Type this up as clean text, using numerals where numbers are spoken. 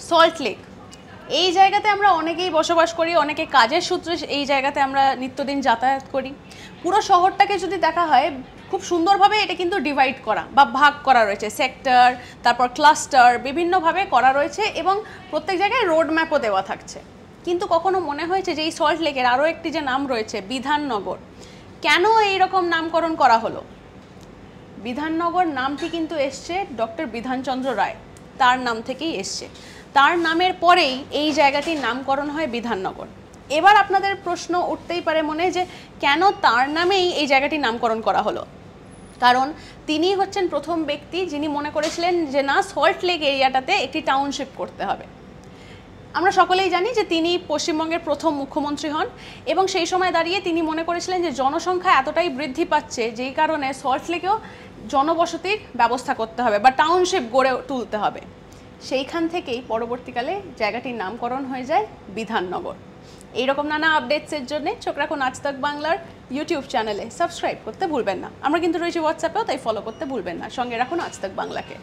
Salt lake, এই জায়গাতে আমরা অনেকেই বসবাস করি, অনেকে কাজের সূত্রে এই জায়গাতে আমরা নিত্যদিন যাতায়াত করি। পুরো শহরটাকে যদি দেখা হয় খুব সুন্দরভাবে এটা কিন্তু ডিভাইড করা বা ভাগ করা রয়েছে, সেক্টর, তারপর ক্লাস্টার, বিভিন্নভাবে করা রয়েছে এবং প্রত্যেক জায়গায় রোড ম্যাপও দেওয়া থাকছে। কিন্তু কখনো মনে হয়েছে যে এই সল্ট লেকের আরও একটি যে নাম রয়েছে বিধাননগর, কেন এইরকম নামকরণ করা হলো? বিধাননগর নামটি কিন্তু এসছে ডক্টর বিধানচন্দ্র রায়, তার নাম থেকেই এসছে। তার নামের পরেই এই জায়গাটির নামকরণ হয় বিধাননগর। এবার আপনাদের প্রশ্ন উঠতেই পারে মনে যে কেন তার নামেই এই জায়গাটির নামকরণ করা হলো? কারণ তিনি হচ্ছেন প্রথম ব্যক্তি যিনি মনে করেছিলেন যে না, সল্ট লেক এরিয়াটাতে একটি টাউনশিপ করতে হবে। আমরা সকলেই জানি যে তিনি পশ্চিমবঙ্গের প্রথম মুখ্যমন্ত্রী হন এবং সেই সময় দাঁড়িয়ে তিনি মনে করেছিলেন যে জনসংখ্যা এতটাই বৃদ্ধি পাচ্ছে যেই কারণে সল্ট লেকেও জনবসতির ব্যবস্থা করতে হবে বা টাউনশিপ গড়ে তুলতে হবে। সেইখান থেকেই পরবর্তীকালে জায়গাটির নামকরণ হয়ে যায় বিধাননগর। এইরকম নানা আপডেটসের জন্য চোখ রাখুন আজ তাক বাংলার ইউটিউব চ্যানেলে, সাবস্ক্রাইব করতে ভুলবেন না। আমরা কিন্তু রয়েছি হোয়াটসঅ্যাপেও, তাই ফলো করতে ভুলবেন না। সঙ্গে রাখুন আজ তাক বাংলাকে।